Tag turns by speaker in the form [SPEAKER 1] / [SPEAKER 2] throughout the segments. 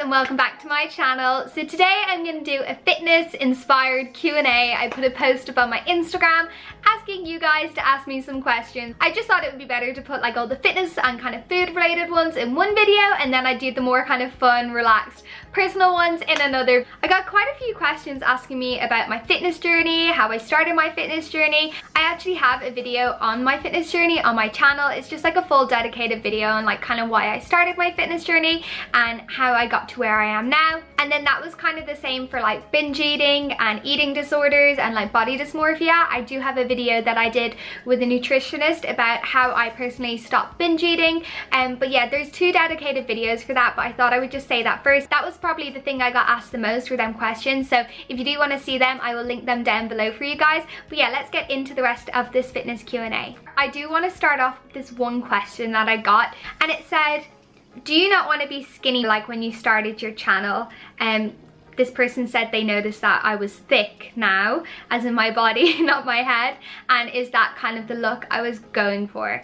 [SPEAKER 1] and welcome back to my channel. So today I'm going to do a fitness inspired Q&A. I put a post up on my Instagram asking you guys to ask me some questions. I just thought it would be better to put like all the fitness and kind of food related ones in one video, and then I do the more kind of fun, relaxed, personal ones in another. I got quite a few questions asking me about my fitness journey, how I started my fitness journey. I actually have a video on my fitness journey on my channel. It's just like a full dedicated video on like kind of why I started my fitness journey and how I got to where I am now. And then that was kind of the same for like binge eating and eating disorders and like body dysmorphia. I do have a video that I did with a nutritionist about how I personally stopped binge eating. But yeah, there's two dedicated videos for that, but I thought I would just say that first. That was probably the thing I got asked the most for them questions, so if you do want to see them, I will link them down below for you guys. But yeah, let's get into the rest of this fitness Q&A. I do want to start off with this one question that I got, and it said, do you not want to be skinny like when you started your channel? This person said they noticed that I was thick now, as in my body, not my head, and is that kind of the look I was going for?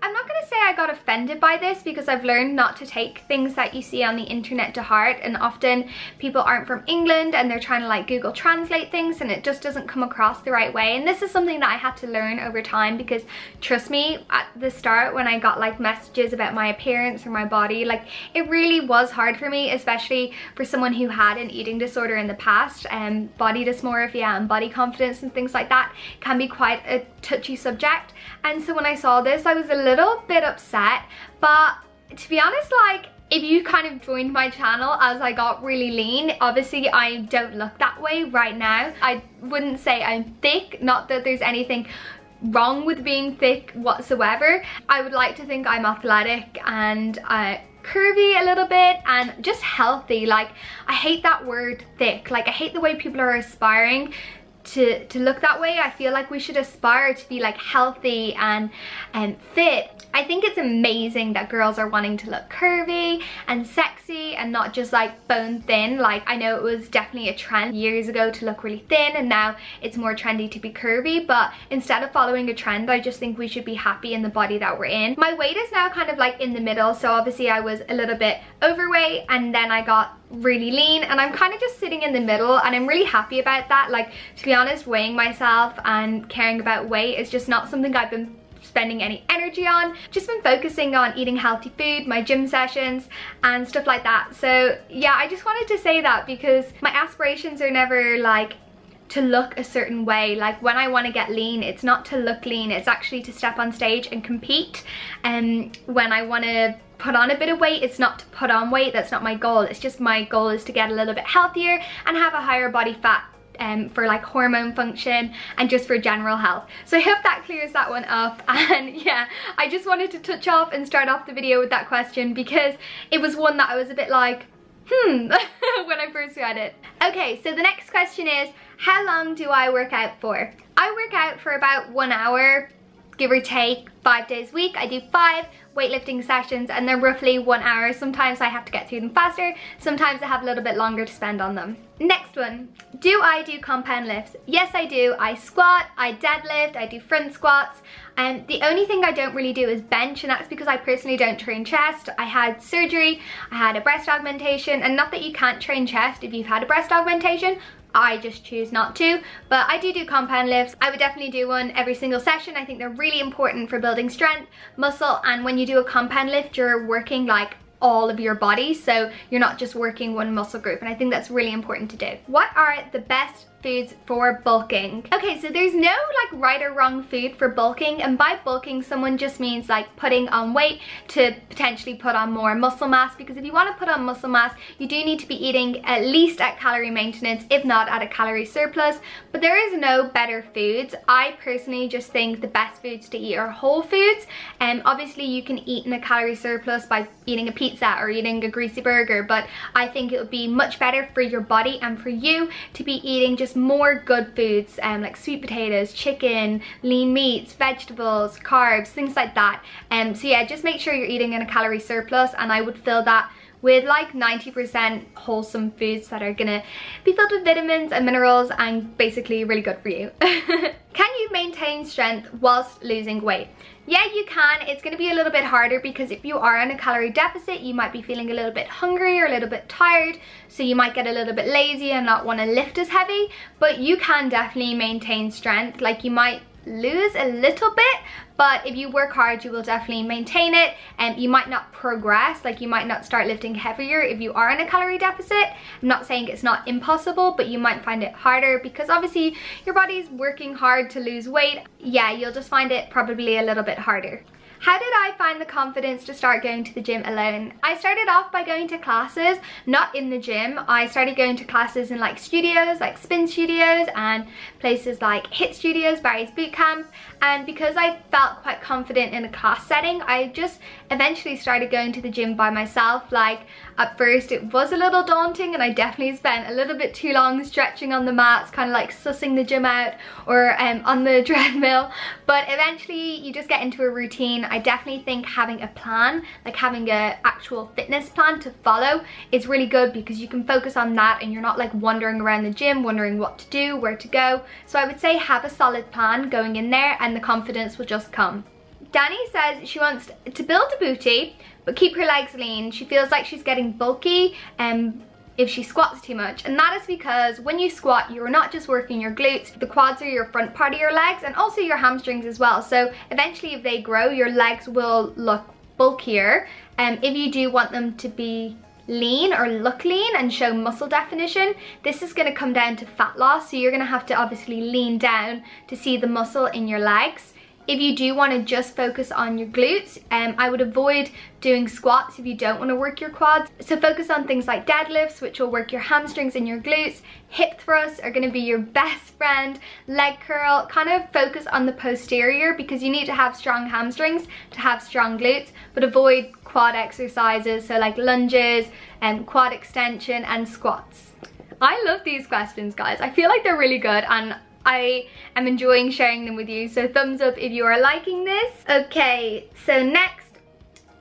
[SPEAKER 1] I'm not going to say I got offended by this, because I've learned not to take things that you see on the internet to heart, and often people aren't from England and they're trying to like Google translate things and it just doesn't come across the right way. And this is something that I had to learn over time, because trust me, at the start when I got like messages about my appearance or my body, like it really was hard for me, especially for someone who had an eating disorder in the past. Body dysmorphia and body confidence and things like that can be quite a touchy subject. And so when I saw this, I was a little bit upset, but to be honest, like if you kind of joined my channel as I got really lean, obviously I don't look that way right now. I wouldn't say I'm thick, not that there's anything wrong with being thick whatsoever. I would like to think I'm athletic and curvy a little bit and just healthy. Like I hate that word thick. Like I hate the way people are aspiring to look that way. I feel like we should aspire to be like healthy and fit. I think it's amazing that girls are wanting to look curvy and sexy and not just like bone thin. Like I know it was definitely a trend years ago to look really thin, and now it's more trendy to be curvy, but instead of following a trend, I just think we should be happy in the body that we're in. My weight is now kind of like in the middle, so obviously I was a little bit overweight and then I got really lean, and I'm kind of just sitting in the middle, and I'm really happy about that. Like to be honest, weighing myself and caring about weight is just not something I've been spending any energy on. Just been focusing on eating healthy food, my gym sessions and stuff like that. So yeah, I just wanted to say that, because my aspirations are never like to look a certain way. Like when I want to get lean, it's not to look lean, it's actually to step on stage and compete. And when I want to put on a bit of weight, it's not to put on weight. That's not my goal. It's just my goal is to get a little bit healthier and have a higher body fat for like hormone function and just for general health. So I hope that clears that one up. And yeah, I just wanted to touch off and start off the video with that question, because it was one that I was a bit like when I first read it. Okay, so the next question is, how long do I work out for? I work out for about 1 hour, give or take, 5 days a week. I do 5 weightlifting sessions and they're roughly 1 hour. Sometimes I have to get through them faster, sometimes I have a little bit longer to spend on them. Next one, do I do compound lifts? Yes, I do. I squat, I deadlift, I do front squats. And the only thing I don't really do is bench, and that's because I personally don't train chest. I had surgery, I had a breast augmentation, and not that you can't train chest if you've had a breast augmentation, I just choose not to, but I do compound lifts. I would definitely do one every single session. I think they're really important for building strength, muscle, and when you do a compound lift, you're working like all of your body, so you're not just working one muscle group, and I think that's really important to do. What are the best foods for bulking? Okay, so there's no like right or wrong food for bulking, and by bulking someone just means like putting on weight to potentially put on more muscle mass, because if you want to put on muscle mass, you do need to be eating at least at calorie maintenance, if not at a calorie surplus. But there is no better foods. I personally just think the best foods to eat are whole foods, and obviously you can eat in a calorie surplus by eating a pizza or eating a greasy burger, but I think it would be much better for your body and for you to be eating just more good foods, like sweet potatoes, chicken, lean meats, vegetables, carbs, things like that. So yeah, just make sure you're eating in a calorie surplus, and I would fill that with like 90% wholesome foods that are gonna be filled with vitamins and minerals and basically really good for you. Can you maintain strength whilst losing weight? Yeah, you can. It's going to be a little bit harder because if you are on a calorie deficit, you might be feeling a little bit hungry or a little bit tired, so you might get a little bit lazy and not want to lift as heavy, but you can definitely maintain strength. Like, you might lose a little bit, but if you work hard, you will definitely maintain it, and you might not progress. Like, you might not start lifting heavier if you are in a calorie deficit. I'm not saying it's not impossible, but you might find it harder because obviously your body's working hard to lose weight. Yeah, you'll just find it probably a little bit harder. How did I find the confidence to start going to the gym alone? I started off by going to classes, not in the gym. I started going to classes in like studios, like spin studios and places like HIIT studios, Barry's Bootcamp. And because I felt quite confident in a class setting, I just eventually started going to the gym by myself. Like, at first it was a little daunting and I definitely spent a little bit too long stretching on the mats, kind of like sussing the gym out, or on the treadmill. But eventually you just get into a routine. I definitely think having a plan, like having an actual fitness plan to follow, is really good because you can focus on that and you're not like wandering around the gym wondering what to do, where to go. So I would say have a solid plan going in there and the confidence will just come. Danny says she wants to build a booty but keep her legs lean. She feels like she's getting bulky if she squats too much, and that is because when you squat, you're not just working your glutes. The quads are your front part of your legs and also your hamstrings as well. So eventually if they grow, your legs will look bulkier. If you do want them to be lean or look lean and show muscle definition, this is going to come down to fat loss. So you're going to have to obviously lean down to see the muscle in your legs. If you do want to just focus on your glutes, I would avoid doing squats if you don't want to work your quads. So focus on things like deadlifts, which will work your hamstrings and your glutes. Hip thrusts are going to be your best friend. Leg curl, kind of focus on the posterior because you need to have strong hamstrings to have strong glutes, but avoid quad exercises, so like lunges, quad extension and squats. I love these questions, guys. I feel like they're really good and I am enjoying sharing them with you, so thumbs up if you are liking this. Okay, so next,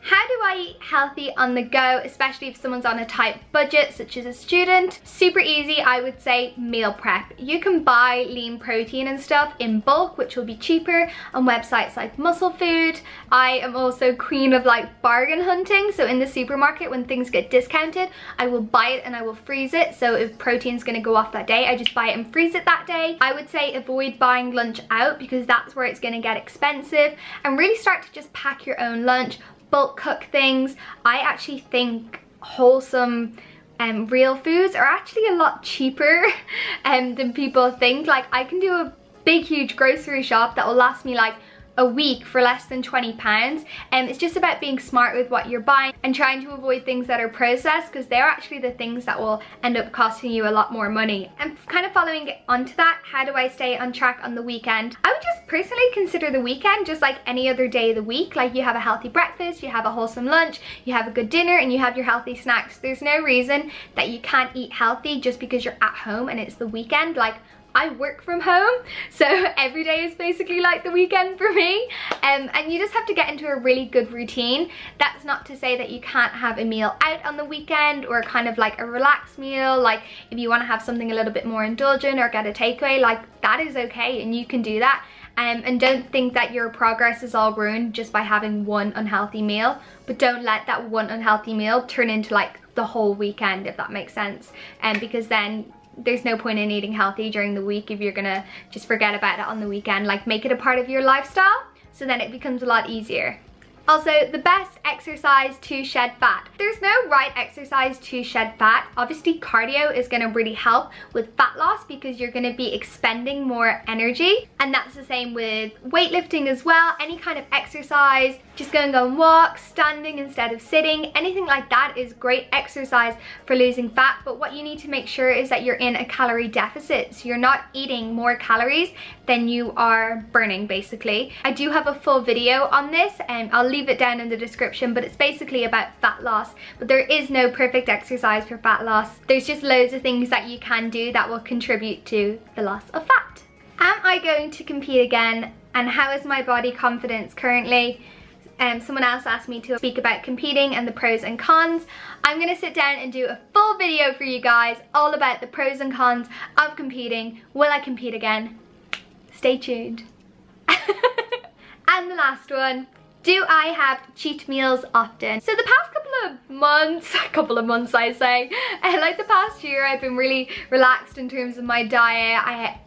[SPEAKER 1] how do I eat healthy on the go, especially if someone's on a tight budget, such as a student? Super easy, I would say meal prep. You can buy lean protein and stuff in bulk, which will be cheaper on websites like Muscle Food. I am also queen of like bargain hunting, so in the supermarket when things get discounted, I will buy it and I will freeze it. So if protein's gonna go off that day, I just buy it and freeze it that day. I would say avoid buying lunch out because that's where it's gonna get expensive, and really start to just pack your own lunch. Bulk cook things. I actually think wholesome real foods are actually a lot cheaper than people think. Like, I can do a big huge grocery shop that will last me like a week for less than £20. It's just about being smart with what you're buying and trying to avoid things that are processed, because they're actually the things that will end up costing you a lot more money. And kind of following onto that, how do I stay on track on the weekend? I would just personally consider the weekend just like any other day of the week. Like, you have a healthy breakfast, you have a wholesome lunch, you have a good dinner, and you have your healthy snacks. There's no reason that you can't eat healthy just because you're at home and it's the weekend. Like, I work from home, so every day is basically like the weekend for me, and you just have to get into a really good routine. That's not to say that you can't have a meal out on the weekend, or kind of like a relaxed meal, like if you want to have something a little bit more indulgent or get a takeaway, like that is okay and you can do that. And don't think that your progress is all ruined just by having one unhealthy meal, but don't let that one unhealthy meal turn into like the whole weekend, if that makes sense, because then there's no point in eating healthy during the week if you're gonna just forget about it on the weekend. Like, make it a part of your lifestyle, so then it becomes a lot easier. Also, the best exercise to shed fat. There's no right exercise to shed fat. Obviously, cardio is going to really help with fat loss because you're going to be expending more energy. And that's the same with weightlifting as well. Any kind of exercise, just going on walks, standing instead of sitting, anything like that is great exercise for losing fat. But what you need to make sure is that you're in a calorie deficit. So you're not eating more calories than you are burning, basically. I do have a full video on this, and I'll leave it down in the description, but it's basically about fat loss. But there is no perfect exercise for fat loss. There's just loads of things that you can do that will contribute to the loss of fat. Am I going to compete again, and how is my body confidence currently? someone else asked me to speak about competing and the pros and cons. I'm gonna sit down and do a full video for you guys all about the pros and cons of competing. Will I compete again? Stay tuned. And the last one, do I have cheat meals often? So the past couple of months I say, like the past year, I've been really relaxed in terms of my diet.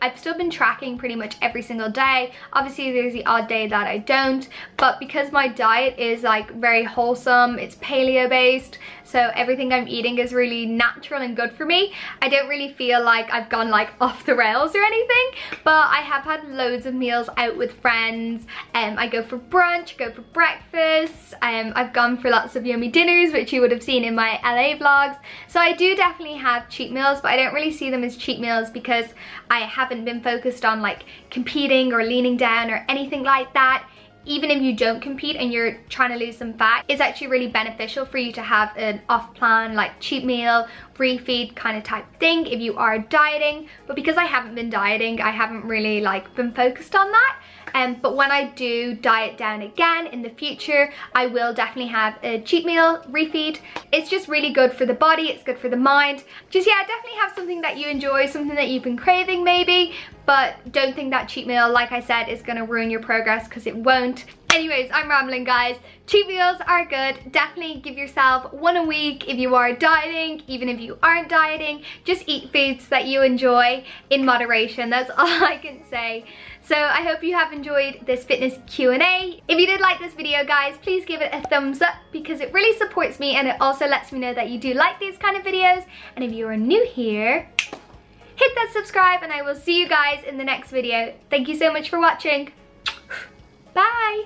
[SPEAKER 1] I've still been tracking pretty much every single day. Obviously there's the odd day that I don't, but because my diet is like very wholesome, it's paleo based, so everything I'm eating is really natural and good for me. I don't really feel like I've gone like off the rails or anything, but I have had loads of meals out with friends. I go for brunch, go for breakfast, I've gone for lots of yummy dinners, which you would have seen in my LA vlogs. So I do definitely have cheat meals, but I don't really see them as cheat meals because I haven't been focused on like competing or leaning down or anything like that. Even if you don't compete and you're trying to lose some fat, it's actually really beneficial for you to have an off-plan like cheat meal, refeed kind of type thing if you are dieting. But because I haven't been dieting, I haven't really like been focused on that. But when I do diet down again in the future, I will definitely have a cheat meal, refeed. It's just really good for the body, it's good for the mind. Just, yeah, definitely have something that you enjoy, something that you've been craving maybe, but don't think that cheat meal, like I said, is gonna ruin your progress, because it won't. Anyways, I'm rambling, guys. Cheat meals are good. Definitely give yourself one a week if you are dieting. Even if you aren't dieting, just eat foods that you enjoy in moderation. That's all I can say. So I hope you have enjoyed this fitness Q&A. If you did like this video, guys, please give it a thumbs up because it really supports me and it also lets me know that you do like these kind of videos. And if you are new here, hit that subscribe and I will see you guys in the next video. Thank you so much for watching. Bye.